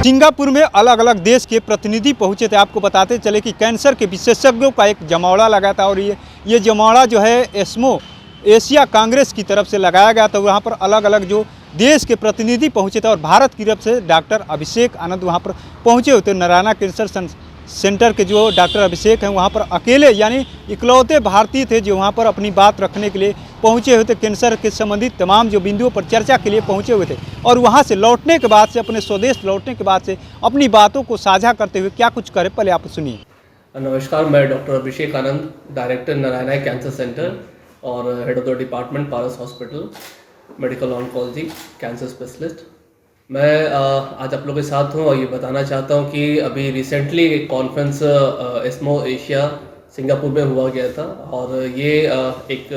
Singapore में अलग अलग देश के प्रतिनिधि पहुंचे थे। आपको बताते चले कि कैंसर के विशेषज्ञों का एक जमावड़ा लगा था और ये जमावड़ा जो है एस्मो एशिया कांग्रेस की तरफ से लगाया गया था। वहाँ पर अलग अलग जो देश के प्रतिनिधि पहुंचे थे और भारत की तरफ से डॉक्टर अभिषेक आनंद वहाँ पर पहुँचे हुए थे। नारायण कैंसर सेंटर के जो डॉक्टर अभिषेक हैं वहाँ पर अकेले यानी इकलौते भारतीय थे जो वहाँ पर अपनी बात रखने के लिए पहुँचे हुए थे। कैंसर के संबंधित तमाम जो बिंदुओं पर चर्चा के लिए पहुँचे हुए थे और वहाँ से लौटने के बाद से अपने स्वदेश लौटने के बाद से अपनी बातों को साझा करते हुए क्या कुछ करे, पहले आप सुनिए। नमस्कार, मैं doctor Abhishek Anand, director Narayan cancer centre और head of the department Paras hospital, medical oncology, cancer specialist. मैं आज आप लोगों के साथ हूँ और ये बताना चाहता हूँ कि अभी रिसेंटली एक कॉन्फ्रेंस एस्मो एशिया सिंगापुर में हुआ गया था और ये एक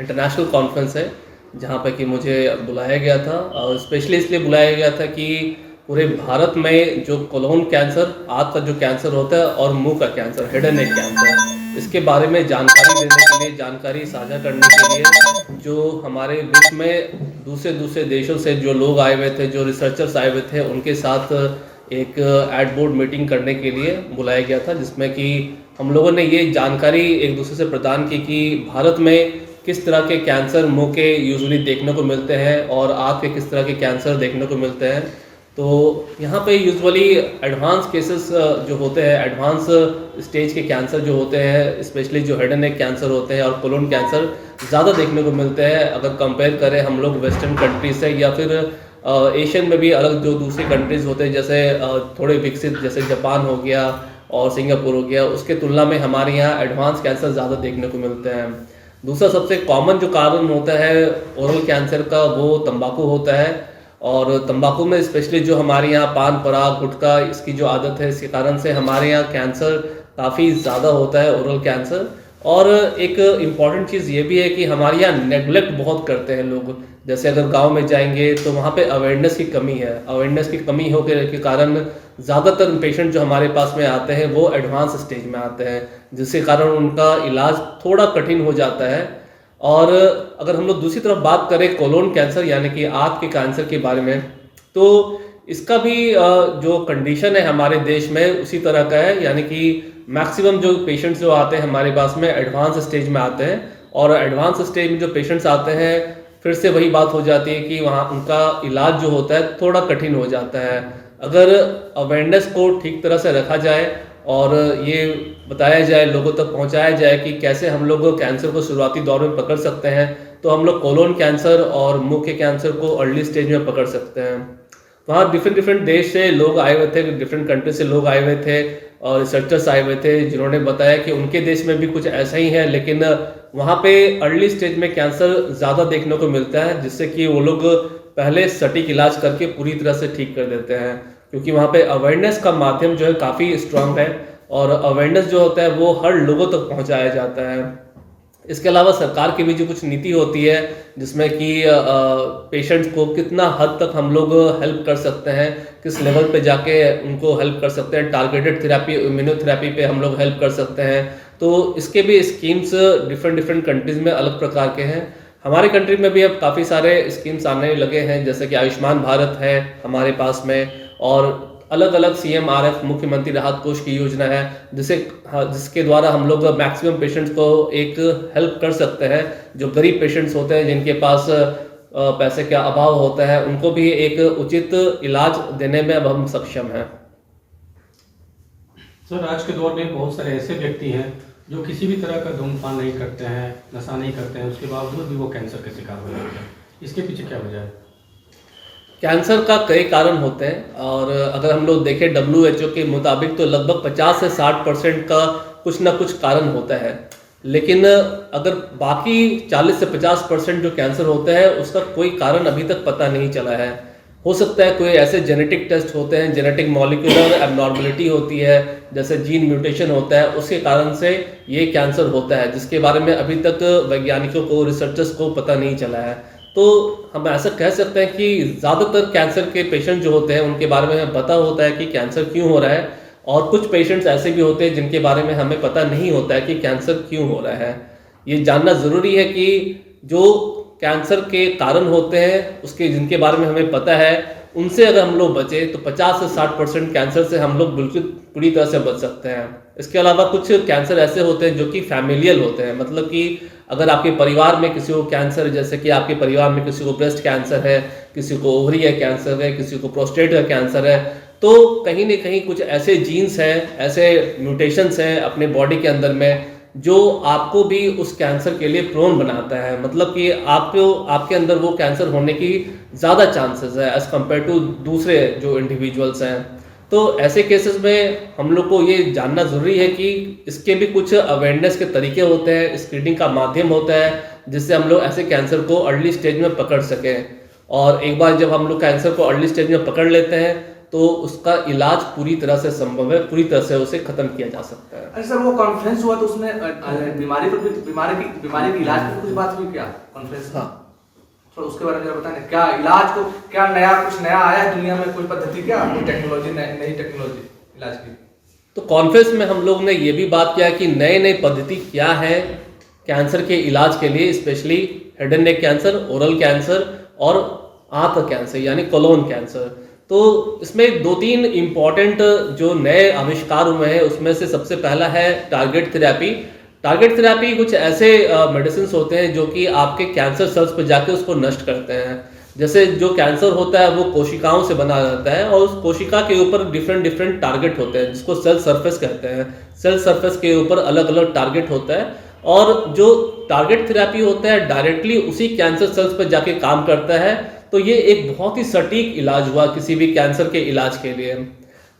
इंटरनेशनल कॉन्फ्रेंस है जहाँ पे कि मुझे बुलाया गया था और स्पेशली इसलिए बुलाया गया था कि पूरे भारत में जो कोलोन कैंसर, आंत का जो कैंसर होता है और मुंह का cancer, head and neck cancer, इसके बारे में जानकारी देने के लिए, जानकारी साझा करने के लिए जो हमारे विश्व में दूसरे देशों से जो लोग आए हुए थे, जो रिसर्चर्स आए हुए थे, उनके साथ एक एड बोर्ड मीटिंग करने के लिए बुलाया गया था, जिसमें कि हम लोगों ने ये जानकारी एक दूसरे से प्रदान की कि भारत में किस तरह के कैंसर मुंह के यूजुअली देखने को मिलते हैं और आँख के किस तरह के कैंसर देखने को मिलते हैं। तो यहाँ पे यूजुअली एडवांस केसेस जो होते हैं, एडवांस स्टेज के कैंसर जो होते हैं, स्पेशली जो हेड एंड नेक कैंसर होते हैं और कोलोन कैंसर ज़्यादा देखने को मिलते हैं अगर कंपेयर करें हम लोग वेस्टर्न कंट्रीज से या फिर एशियन में भी अलग जो दूसरी कंट्रीज़ होते हैं, जैसे थोड़े विकसित जैसे जापान हो गया और सिंगापुर हो गया, उसके तुलना में हमारे यहाँ एडवांस कैंसर ज़्यादा देखने को मिलते हैं। दूसरा सबसे कॉमन जो कारण होता है ओरल कैंसर का, वो तंबाकू होता है और तंबाकू में स्पेशली जो हमारे यहाँ पान पराग गुटखा इसकी जो आदत है, इसके कारण से हमारे यहाँ कैंसर काफ़ी ज़्यादा होता है, ओरल कैंसर। और एक इम्पॉर्टेंट चीज़ ये भी है कि हमारे यहाँ नेग्लेक्ट बहुत करते हैं लोग। जैसे अगर गांव में जाएंगे तो वहाँ पे अवेयरनेस की कमी है, अवेयरनेस की कमी होने के कारण ज़्यादातर पेशेंट जो हमारे पास में आते हैं वो एडवांस स्टेज में आते हैं, जिसके कारण उनका इलाज थोड़ा कठिन हो जाता है। और अगर हम लोग दूसरी तरफ बात करें कोलोन कैंसर यानी कि आंत के कैंसर के बारे में, तो इसका भी जो कंडीशन है हमारे देश में उसी तरह का है, यानी कि मैक्सिमम जो पेशेंट्स जो आते हैं हमारे पास में एडवांस स्टेज में आते हैं और एडवांस स्टेज में जो पेशेंट्स आते हैं फिर से वही बात हो जाती है कि वहाँ उनका इलाज जो होता है थोड़ा कठिन हो जाता है। अगर अवेयरनेस को ठीक तरह से रखा जाए और ये बताया जाए, लोगों तक पहुंचाया जाए कि कैसे हम लोग कैंसर को शुरुआती दौर में पकड़ सकते हैं, तो हम लोग कोलोन कैंसर और मुंह के कैंसर को अर्ली स्टेज में पकड़ सकते हैं। वहाँ डिफरेंट देश से लोग आए हुए थे, डिफरेंट कंट्री से लोग आए हुए थे और रिसर्चर्स आए हुए थे जिन्होंने बताया कि उनके देश में भी कुछ ऐसा ही है, लेकिन वहाँ पे अर्ली स्टेज में कैंसर ज़्यादा देखने को मिलता है, जिससे कि वो लोग पहले सटीक इलाज करके पूरी तरह से ठीक कर देते हैं, क्योंकि वहाँ पे अवेयरनेस का माध्यम जो है काफ़ी स्ट्रांग है और अवेयरनेस जो होता है वो हर लोगों तक पहुँचाया जाता है। इसके अलावा सरकार की भी जो कुछ नीति होती है जिसमें कि पेशेंट्स को कितना हद तक हम लोग हेल्प कर सकते हैं, किस लेवल पे जाके उनको हेल्प कर सकते हैं, टारगेटेड थेरेपी, इम्यूनोथेरेपी पे हम लोग हेल्प कर सकते हैं, तो इसके भी स्कीम्स डिफरेंट कंट्रीज़ में अलग प्रकार के हैं। हमारे कंट्री में भी अब काफ़ी सारे स्कीम्स आने लगे हैं, जैसे कि आयुष्मान भारत है हमारे पास में और अलग अलग CMRF मुख्यमंत्री राहत कोष की योजना है जिसके द्वारा हम लोग मैक्सिमम पेशेंट्स को एक हेल्प कर सकते हैं। जो गरीब पेशेंट्स होते हैं जिनके पास पैसे का अभाव होता है, उनको भी एक उचित इलाज देने में अब हम सक्षम हैं। सर, आज के दौर में बहुत सारे ऐसे व्यक्ति हैं जो किसी भी तरह का धूम्रपान नहीं करते हैं, नशा नहीं करते हैं, उसके बावजूद भी वो कैंसर के शिकार हो जाते हैं। इसके पीछे क्या वजह है? कैंसर का कई कारण होते हैं और अगर हम लोग देखें WHO के मुताबिक तो लगभग 50 से 60% का कुछ ना कुछ कारण होता है, लेकिन अगर बाकी 40 से 50% जो कैंसर होता है उसका कोई कारण अभी तक पता नहीं चला है। हो सकता है कोई ऐसे जेनेटिक टेस्ट होते हैं, जेनेटिक मॉलिक्यूलर एबनॉर्मलिटी होती है, जैसे जीन म्यूटेशन होता है, उसके कारण से ये कैंसर होता है, जिसके बारे में अभी तक वैज्ञानिकों को, रिसर्चर्स को पता नहीं चला है। तो हम ऐसा कह सकते हैं कि ज़्यादातर कैंसर के पेशेंट जो होते हैं उनके बारे में हमें पता होता है कि कैंसर क्यों हो रहा है, और कुछ पेशेंट्स ऐसे भी होते हैं जिनके बारे में हमें पता नहीं होता है कि कैंसर क्यों हो रहा है। ये जानना ज़रूरी है कि जो कैंसर के कारण होते हैं उसके जिनके बारे में हमें पता है उनसे अगर हम लोग बचे तो 50 से 60% कैंसर से हम लोग बिल्कुल पूरी तरह से बच सकते हैं। इसके अलावा कुछ कैंसर ऐसे होते हैं जो कि फैमिलियल होते हैं, मतलब कि अगर आपके परिवार में किसी को कैंसर, जैसे कि आपके परिवार में किसी को ब्रेस्ट कैंसर है, किसी को ओवरी का कैंसर है, किसी को प्रोस्टेट का कैंसर है, तो कहीं ना कहीं कुछ ऐसे जीन्स हैं, ऐसे म्यूटेशंस हैं अपने बॉडी के अंदर में जो आपको भी उस कैंसर के लिए प्रोन बनाता है, मतलब कि आपके अंदर वो कैंसर होने की ज़्यादा चांसेस है एज़ कम्पेयर टू दूसरे जो इंडिविजुअल्स हैं। तो ऐसे केसेस में हम लोग को ये जानना ज़रूरी है कि इसके भी कुछ अवेयरनेस के तरीके होते हैं, स्क्रीनिंग का माध्यम होता है जिससे हम लोग ऐसे कैंसर को अर्ली स्टेज में पकड़ सकें। और एक बार जब हम लोग कैंसर को अर्ली स्टेज में पकड़ लेते हैं तो उसका इलाज पूरी तरह से संभव है, पूरी तरह से उसे खत्म किया जा सकता है। अच्छा सर, वो कॉन्फ्रेंस हुआ तो उसमें बीमारी की इलाज पर कुछ बात हुई क्या कॉन्फ्रेंस? हाँ, तो उसके बारे में जरा बताएं, क्या इलाज को क्या कुछ नया आया है दुनिया में, कोई पद्धति, क्या कोई टेक्नोलॉजी, नई टेक्नोलॉजी इलाज की? तो कॉन्फ्रेंस में हम लोग ने ये भी बात किया कि नए नई पद्धति क्या है कैंसर के इलाज के लिए, specially head and neck cancer, oral cancer और आंत का कैंसर यानी कोलोन कैंसर। तो इसमें 2-3 इम्पॉर्टेंट जो नए आविष्कार हुए हैं उसमें से सबसे पहला है टारगेट थेरेपी। टारगेट थेरेपी कुछ ऐसे मेडिसिन होते हैं जो कि आपके कैंसर सेल्स पर जाके उसको नष्ट करते हैं। जैसे जो कैंसर होता है वो कोशिकाओं से बना रहता है और उस कोशिका के ऊपर डिफरेंट टारगेट होते हैं जिसको सेल सरफेस कहते हैं। सेल सरफेस के ऊपर अलग अलग टारगेट होता है और जो टारगेट थेरेपी होता है डायरेक्टली उसी कैंसर सेल्स पर जाके काम करता है। तो ये एक बहुत ही सटीक इलाज हुआ किसी भी कैंसर के इलाज के लिए।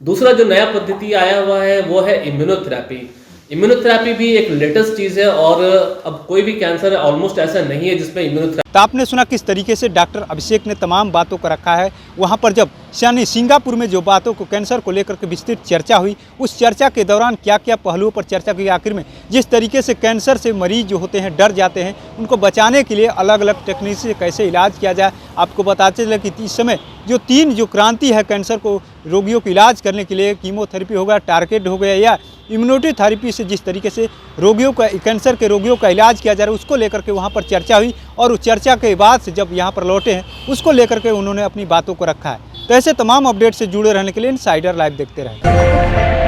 दूसरा जो नया पद्धति आया हुआ है वो है इम्यूनोथेरेपी। इम्यूनोथेरेपी भी एक लेटेस्ट चीज़ है और अब कोई भी कैंसर ऑलमोस्ट ऐसा नहीं है जिसमें इम्यूनोथेरेपी। तो आपने सुना किस तरीके से डॉक्टर अभिषेक ने तमाम बातों को रखा है। वहाँ पर जब यानी सिंगापुर में जो बातों को कैंसर को लेकर के विस्तृत चर्चा हुई, उस चर्चा के दौरान क्या क्या पहलुओं पर चर्चा की, आखिर में जिस तरीके से कैंसर से मरीज जो होते हैं डर जाते हैं, उनको बचाने के लिए अलग अलग टेक्निक से कैसे इलाज किया जाए। आपको बताते चले कि इस समय जो 3 जो क्रांति है कैंसर को रोगियों को इलाज करने के लिए, कीमोथेरेपी हो गया, टारगेट हो गया या इम्यूनिटी थेरेपी से जिस तरीके से रोगियों का कैंसर के रोगियों का इलाज किया जा रहा है, उसको लेकर के वहाँ पर चर्चा हुई और उस चर्चा के बाद से जब यहाँ पर लौटे हैं उसको लेकर के उन्होंने अपनी बातों को रखा है। तो ऐसे तमाम अपडेट से जुड़े रहने के लिए इनसाइडर लाइव देखते रहें।